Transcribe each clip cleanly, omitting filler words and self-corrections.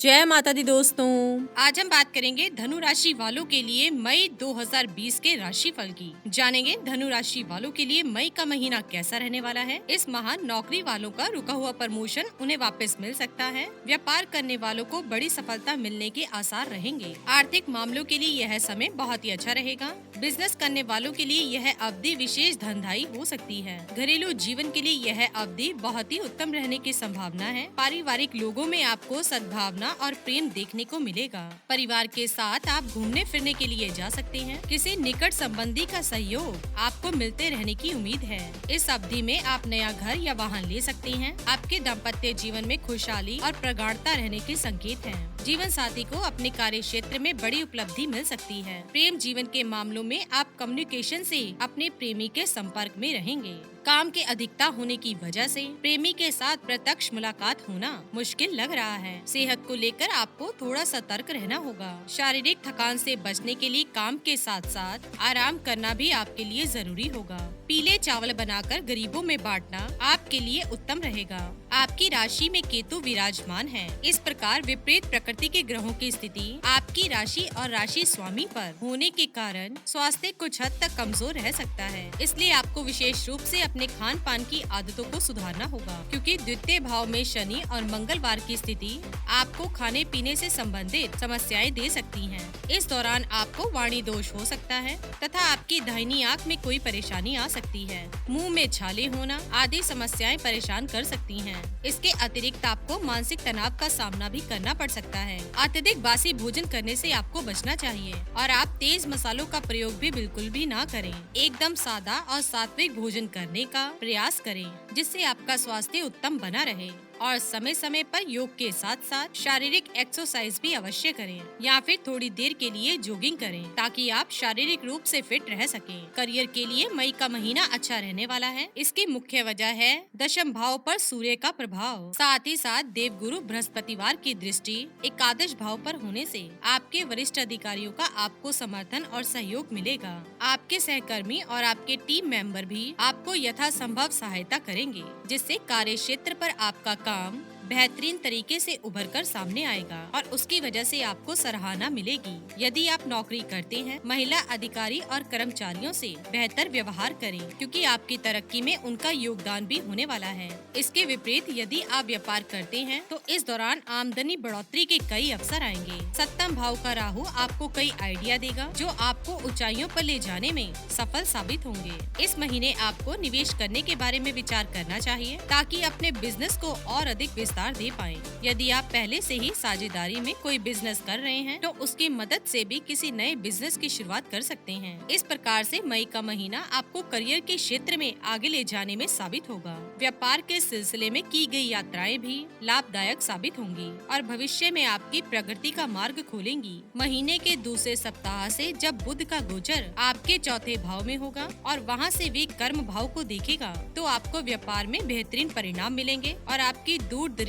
जय माता दी दोस्तों। आज हम बात करेंगे धनु राशि वालों के लिए मई 2020 के राशिफल की। जानेंगे धनु राशि वालों के लिए मई का महीना कैसा रहने वाला है। इस माह नौकरी वालों का रुका हुआ प्रमोशन उन्हें वापस मिल सकता है। व्यापार करने वालों को बड़ी सफलता मिलने के आसार रहेंगे। आर्थिक मामलों के लिए यह समय बहुत ही अच्छा रहेगा। बिजनेस करने वालों के लिए यह अवधि विशेष धनदायी हो सकती है। घरेलू जीवन के लिए यह अवधि बहुत ही उत्तम रहने की संभावना है। पारिवारिक लोगों में आपको सद्भावना और प्रेम देखने को मिलेगा। परिवार के साथ आप घूमने फिरने के लिए जा सकते हैं। किसी निकट संबंधी का सहयोग आपको मिलते रहने की उम्मीद है। इस अवधि में आप नया घर या वाहन ले सकते हैं। आपके दाम्पत्य जीवन में खुशहाली और प्रगाढ़ता रहने के संकेत हैं। जीवन साथी को अपने कार्य क्षेत्र में बड़ी उपलब्धि मिल सकती है। प्रेम जीवन के मामलों में आप कम्युनिकेशन से अपने प्रेमी के संपर्क में रहेंगे। काम के अधिकता होने की वजह से प्रेमी के साथ प्रत्यक्ष मुलाकात होना मुश्किल लग रहा है। सेहत को लेकर आपको थोड़ा सतर्क रहना होगा। शारीरिक थकान से बचने के लिए काम के साथ साथ आराम करना भी आपके लिए जरूरी होगा। पीले चावल बनाकर गरीबों में बांटना आपके लिए उत्तम रहेगा। आपकी राशि में केतु विराजमान है। इस प्रकार विपरीत प्रकृति के ग्रहों की स्थिति आपकी राशि और राशि स्वामी पर होने के कारण स्वास्थ्य कुछ हद तक कमजोर रह सकता है। इसलिए आपको विशेष रूप से अपने खान पान की आदतों को सुधारना होगा, क्योंकि द्वितीय भाव में शनि और मंगलवार की स्थिति आपको खाने पीने से संबंधित समस्याएं दे सकती हैं। इस दौरान आपको वाणी दोष हो सकता है तथा आपकी दाहिनी आंख में कोई परेशानी आ सकती है। मुंह में छाले होना आदि समस्याएं परेशान कर सकती हैं। इसके अतिरिक्त आपको मानसिक तनाव का सामना भी करना पड़ सकता है। अत्यधिक बासी भोजन करने से आपको बचना चाहिए और आप तेज मसालों का प्रयोग भी बिल्कुल भी ना करें। एकदम सादा और सात्विक भोजन करने का प्रयास करें, जिससे आपका स्वास्थ्य उत्तम बना रहे। और समय समय पर योग के साथ साथ शारीरिक एक्सरसाइज भी अवश्य करें या फिर थोड़ी देर के लिए जॉगिंग करें, ताकि आप शारीरिक रूप से फिट रह सकें। करियर के लिए मई का महीना अच्छा रहने वाला है। इसकी मुख्य वजह है दशम भाव पर सूर्य का प्रभाव, साथ ही साथ देवगुरु बृहस्पतिवार की दृष्टि एकादश भाव पर होने से आपके वरिष्ठ अधिकारियों का आपको समर्थन और सहयोग मिलेगा। आपके सहकर्मी और आपके टीम मेंबर भी आपको यथासंभव सहायता करेंगे, जिससे कार्य क्षेत्र पर आपका काम बेहतरीन तरीके से उभर कर सामने आएगा और उसकी वजह से आपको सराहना मिलेगी। यदि आप नौकरी करते हैं, महिला अधिकारी और कर्मचारियों से बेहतर व्यवहार करें, क्योंकि आपकी तरक्की में उनका योगदान भी होने वाला है। इसके विपरीत यदि आप व्यापार करते हैं तो इस दौरान आमदनी बढ़ोतरी के कई अवसर आएंगे। सप्तम भाव का राहु आपको कई आइडिया देगा जो आपको ऊंचाइयों पर ले जाने में सफल साबित होंगे। इस महीने आपको निवेश करने के बारे में विचार करना चाहिए, ताकि अपने बिजनेस को और अधिक विस्तार दे पाएं। यदि आप पहले से ही साझेदारी में कोई बिजनेस कर रहे हैं तो उसकी मदद से भी किसी नए बिजनेस की शुरुआत कर सकते हैं। इस प्रकार से मई का महीना आपको करियर के क्षेत्र में आगे ले जाने में साबित होगा। व्यापार के सिलसिले में की गई यात्राएं भी लाभदायक साबित होंगी और भविष्य में आपकी प्रगति का मार्ग खोलेंगी। महीने के दूसरे सप्ताह से जब बुध का गोचर आपके चौथे भाव में होगा और वहां से वे कर्म भाव को देखेगा, तो आपको व्यापार में बेहतरीन परिणाम मिलेंगे और आपकी दूरदृष्टि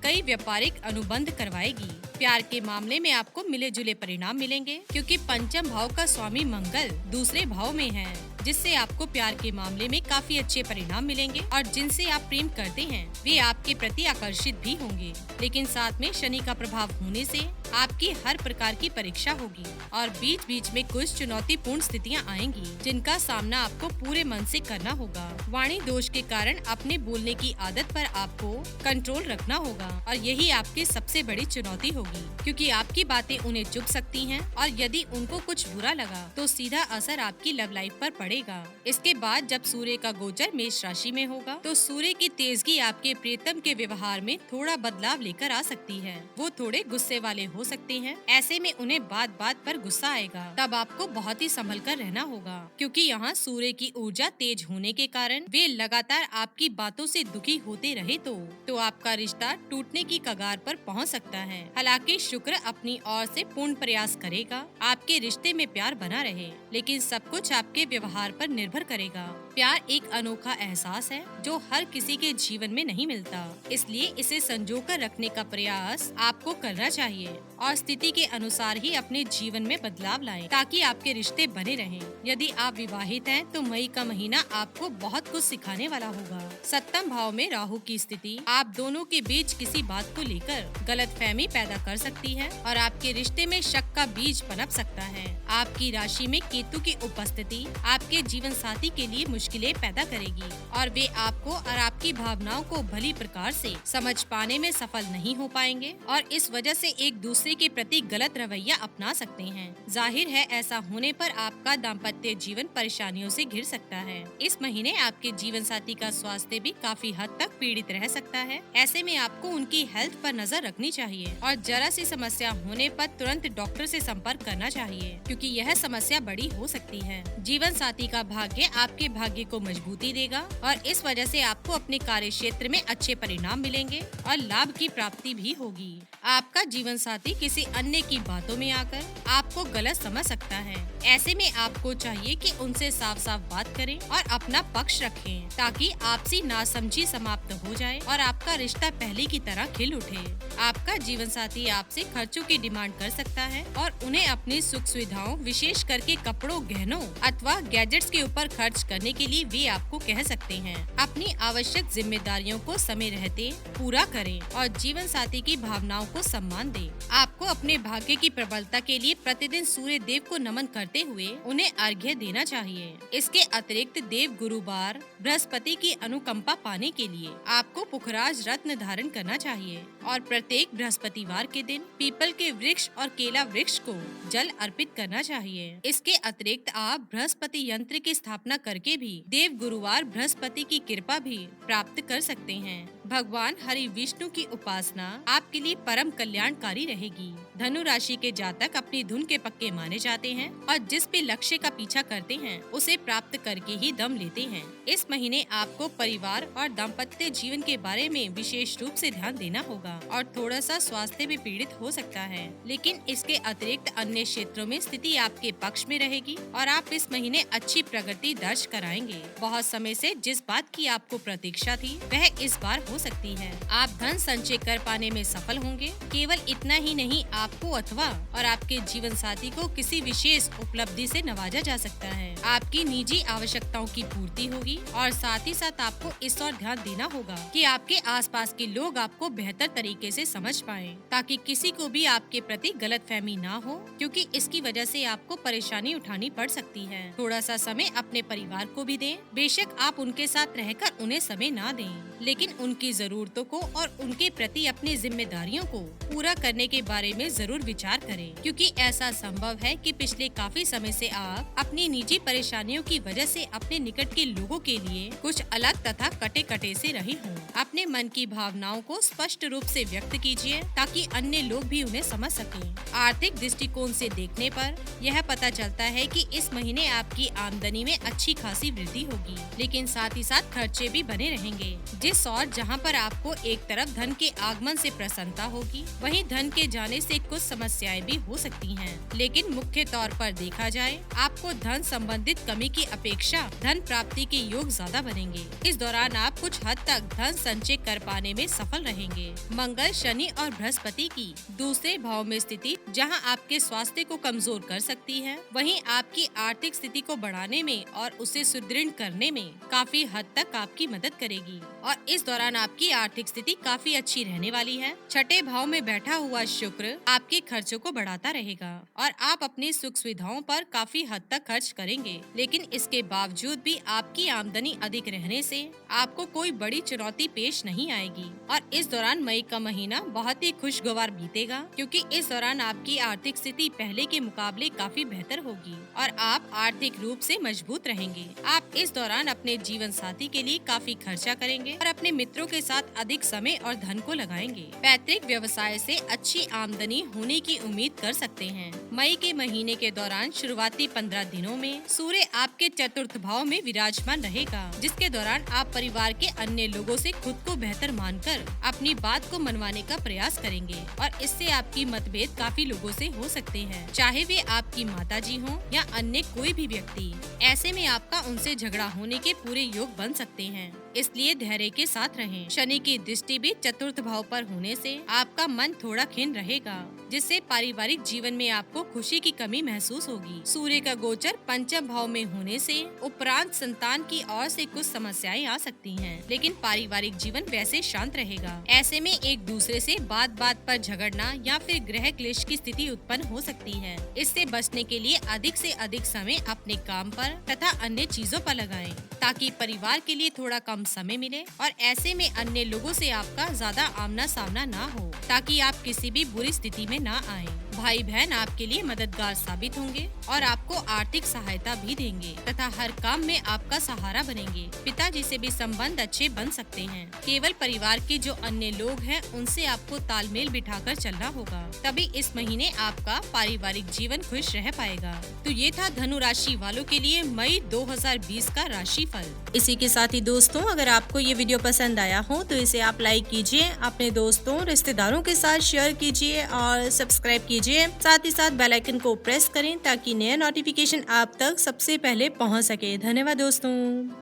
कई व्यापारिक अनुबंध करवाएगी। प्यार के मामले में आपको मिले जुले परिणाम मिलेंगे, क्योंकि पंचम भाव का स्वामी मंगल दूसरे भाव में है, जिससे आपको प्यार के मामले में काफी अच्छे परिणाम मिलेंगे और जिनसे आप प्रेम करते हैं वे आपके प्रति आकर्षित भी होंगे। लेकिन साथ में शनि का प्रभाव होने से आपकी हर प्रकार की परीक्षा होगी और बीच बीच में कुछ चुनौतीपूर्ण स्थितियां आएंगी, जिनका सामना आपको पूरे मन से करना होगा। वाणी दोष के कारण अपने बोलने की आदत पर आपको कंट्रोल रखना होगा और यही आपकी सबसे बड़ी चुनौती होगी, क्योंकि आपकी बातें उन्हें चुभ सकती हैं और यदि उनको कुछ बुरा लगा तो सीधा असर आपकी लव लाइफ पर पड़ेगा। इसके बाद जब सूर्य का गोचर मेष राशि में होगा तो सूर्य की तेजगी आपके प्रियतम के व्यवहार में थोड़ा बदलाव लेकर आ सकती है। वो थोड़े गुस्से वाले हो सकते हैं। ऐसे में उन्हें बात बात पर गुस्सा आएगा। तब आपको बहुत ही संभल कर रहना होगा, क्योंकि यहाँ सूर्य की ऊर्जा तेज होने के कारण वे लगातार आपकी बातों से दुखी होते रहे तो आपका रिश्ता टूटने की कगार पर पहुँच सकता है। हालांकि शुक्र अपनी ओर से पूर्ण प्रयास करेगा आपके रिश्ते में प्यार बना रहे, लेकिन सब कुछ आपके व्यवहार पर निर्भर करेगा। प्यार एक अनोखा एहसास है जो हर किसी के जीवन में नहीं मिलता, इसलिए इसे संजोकर रखने का प्रयास आपको करना चाहिए और स्थिति के अनुसार ही अपने जीवन में बदलाव लाएं ताकि आपके रिश्ते बने रहें। यदि आप विवाहित हैं तो मई का महीना आपको बहुत कुछ सिखाने वाला होगा। सप्तम भाव में राहु की स्थिति आप दोनों के बीच किसी बात को लेकर गलतफहमी पैदा कर सकती है और आपके रिश्ते में शक का बीज पनप सकता है। आपकी राशि में केतु की उपस्थिति आपके जीवन साथी के लिए मुश्किलें पैदा करेगी और वे आपको और आपकी भावनाओं को भली प्रकार से समझ पाने में सफल नहीं हो पाएंगे और इस वजह से एक दूसरे के प्रति गलत रवैया अपना सकते हैं। जाहिर है ऐसा होने पर आपका दाम्पत्य जीवन परेशानियों से घिर सकता है। इस महीने आपके जीवन साथी का स्वास्थ्य भी काफी हद तक पीड़ित रह सकता है। ऐसे में आपको उनकी हेल्थ पर नजर रखनी चाहिए और जरा सी समस्या होने पर तुरंत डॉक्टर से संपर्क करना चाहिए क्योंकि यह समस्या बड़ी हो सकती है। जीवन साथी का भाग्य आपके भाग्य को मजबूती देगा और इस वजह से आपको अपने कार्य क्षेत्र में अच्छे परिणाम मिलेंगे और लाभ की प्राप्ति भी होगी। आपका जीवन साथी किसी अन्य की बातों में आकर आपको गलत समझ सकता है। ऐसे में आपको चाहिए कि उनसे साफ साफ बात करें और अपना पक्ष रखें ताकि आपसी नासमझी समाप्त हो जाए और आपका रिश्ता पहले की तरह खिल उठे। आपका जीवन साथी आपसे खर्चों की डिमांड कर सकता है और उन्हें अपनी सुख सुविधाओं विशेष करके कपड़ों, गहनों अथवा गैजेट्स के ऊपर खर्च करने के लिए वे आपको कह सकते हैं। अपनी आवश्यक जिम्मेदारियों को समय रहते पूरा करें और जीवन साथी की भावनाओं को सम्मान दें। आपको अपने भाग्य की प्रबलता के लिए प्रतिदिन सूर्य देव को नमन करते हुए उन्हें अर्घ्य देना चाहिए। इसके अतिरिक्त देव गुरुवार बृहस्पति की अनुकंपा पाने के लिए आपको पुखराज रत्न धारण करना चाहिए और प्रत्येक बृहस्पतिवार के दिन पीपल के वृक्ष और केला वृक्ष को जल अर्पित करना चाहिए। इसके अतिरिक्त आप बृहस्पति यंत्र की स्थापना करके भी देव गुरुवार बृहस्पति की कृपा भी प्राप्त कर सकते हैं। भगवान हरि विष्णु की उपासना आपके लिए परम कल्याणकारी रहेगी। धनु राशि के जातक अपनी धुन के पक्के माने जाते हैं और जिस भी लक्ष्य का पीछा करते हैं उसे प्राप्त करके ही दम लेते हैं। इस महीने आपको परिवार और दाम्पत्य जीवन के बारे में विशेष रूप से ध्यान देना होगा और थोड़ा सा स्वास्थ्य भी पीड़ित हो सकता है, लेकिन इसके अतिरिक्त अन्य क्षेत्रों में स्थिति आपके पक्ष में रहेगी और आप इस महीने अच्छी प्रगति दर्ज कराएंगे। बहुत समय से जिस बात की आपको प्रतीक्षा थी वह इस बार हो सकती है। आप धन संचय कर पाने में सफल होंगे। केवल इतना ही नहीं, आपको अथवा और आपके जीवन साथी को किसी विशेष उपलब्धि से नवाजा जा सकता है। आपकी निजी आवश्यकताओं की पूर्ति होगी और साथ ही साथ आपको इस और ध्यान देना होगा कि आपके आसपास के लोग आपको बेहतर तरीके से समझ पाएं, ताकि किसी को भी आपके प्रति गलतफहमी ना हो, क्योंकि इसकी वजह से आपको परेशानी उठानी पड़ सकती है। थोड़ा सा समय अपने परिवार को भी दें। बेशक आप उनके साथ रहकर उन्हें समय ना दें, लेकिन उनकी जरूरतों को और उनके प्रति अपनी जिम्मेदारियों को पूरा करने के बारे में जरूर विचार करें, क्योंकि ऐसा संभव है कि पिछले काफी समय से आप अपनी निजी परेशानियों की वजह से अपने निकट के लोगों के लिए कुछ अलग तथा कटे कटे से रहे हों। अपने मन की भावनाओं को स्पष्ट रूप से व्यक्त कीजिए ताकि अन्य लोग भी उन्हें समझ सकें। आर्थिक दृष्टिकोण से देखने पर यह पता चलता है कि इस महीने आपकी आमदनी में अच्छी खासी वृद्धि होगी, लेकिन साथ ही साथ खर्चे भी बने रहेंगे। जिस और जहां पर आपको एक तरफ धन के आगमन से प्रसन्नता होगी, वहीं धन के जाने से कुछ समस्याएं भी हो सकती हैं। लेकिन मुख्य तौर पर देखा जाए, आपको धन संबंधित कमी की अपेक्षा धन प्राप्ति के योग ज्यादा बनेंगे। इस दौरान आप कुछ हद तक धन संचय कर पाने में सफल रहेंगे। मंगल, शनि और बृहस्पति की दूसरे भाव में स्थिति जहां आपके स्वास्थ्य को कमजोर कर सकती है, वहीं आपकी आर्थिक स्थिति को बढ़ाने में और उसे सुदृढ़ करने में काफी हद तक आपकी मदद करेगी और इस दौरान आपकी आर्थिक स्थिति काफी अच्छी रहने वाली है। छठे भाव में बैठा हुआ शुक्र आपके खर्चों को बढ़ाता रहेगा और आप अपनी सुख सुविधाओं पर काफी हद तक खर्च करेंगे, लेकिन इसके बावजूद भी आपकी आमदनी अधिक रहने से आपको कोई बड़ी चुनौती पेश नहीं आएगी और इस दौरान मई का महीना बहुत ही खुशगवार बीतेगा, क्योंकि इस दौरान आपकी आर्थिक स्थिति पहले के मुकाबले काफी बेहतर होगी और आप आर्थिक रूप से मजबूत रहेंगे। आप इस दौरान अपने जीवन साथी के लिए काफी खर्चा करेंगे और अपने मित्रों के साथ अधिक समय और धन को लगाएंगे। पैतृक व्यवसाय से अच्छी आमदनी होने की उम्मीद कर सकते हैं। मई के महीने के दौरान शुरुआती 15 दिनों में सूर्य आपके चतुर्थ भाव में विराजमान रहेगा, जिसके दौरान आप परिवार के अन्य लोगों से खुद को बेहतर मानकर अपनी बात को मनवाने का प्रयास करेंगे और इससे आपकी मतभेद काफी लोगों से हो सकते हैं, चाहे वे आपकी माताजी हों या अन्य कोई भी व्यक्ति। ऐसे में आपका उनसे झगड़ा होने के पूरे योग बन सकते हैं, इसलिए धैर्य के साथ रहें। शनि की दृष्टि भी चतुर्थ भाव पर होने से आपका मन थोड़ा खिन्न रहेगा, जिससे पारिवारिक जीवन में आपको खुशी की कमी महसूस होगी। सूर्य का गोचर पंचम भाव में होने से उपरांत संतान की ओर से कुछ समस्याएं आ सकती हैं, लेकिन पारिवारिक जीवन वैसे शांत रहेगा। ऐसे में एक दूसरे से बात बात पर झगड़ना या फिर गृह क्लेश की स्थिति उत्पन्न हो सकती है। इससे बचने के लिए अधिक से अधिक समय अपने काम पर तथा अन्य चीजों पर लगाएं, ताकि परिवार के लिए थोड़ा कम समय मिले और ऐसे में अन्य लोगों से आपका ज्यादा आमना सामना ना हो, ताकि आप किसी भी बुरी स्थिति में ना आए। भाई बहन आपके लिए मददगार साबित होंगे और आपको आर्थिक सहायता भी देंगे तथा हर काम में आपका सहारा बनेंगे। पिताजी से भी संबंध अच्छे बन सकते हैं। केवल परिवार के जो अन्य लोग हैं उनसे आपको तालमेल बिठाकर चलना होगा, तभी इस महीने आपका पारिवारिक जीवन खुश रह पाएगा। तो ये था धनु राशि वालों के लिए मई 2020 का राशि फल। इसी के साथ ही दोस्तों, अगर आपको ये वीडियो पसंद आया हो तो इसे आप लाइक कीजिए, अपने दोस्तों रिश्तेदारों के साथ शेयर कीजिए और सब्सक्राइब कीजिए। साथ ही साथ बेल आइकन को प्रेस करें ताकि नया नोटिफिकेशन आप तक सबसे पहले पहुंच सके। धन्यवाद दोस्तों।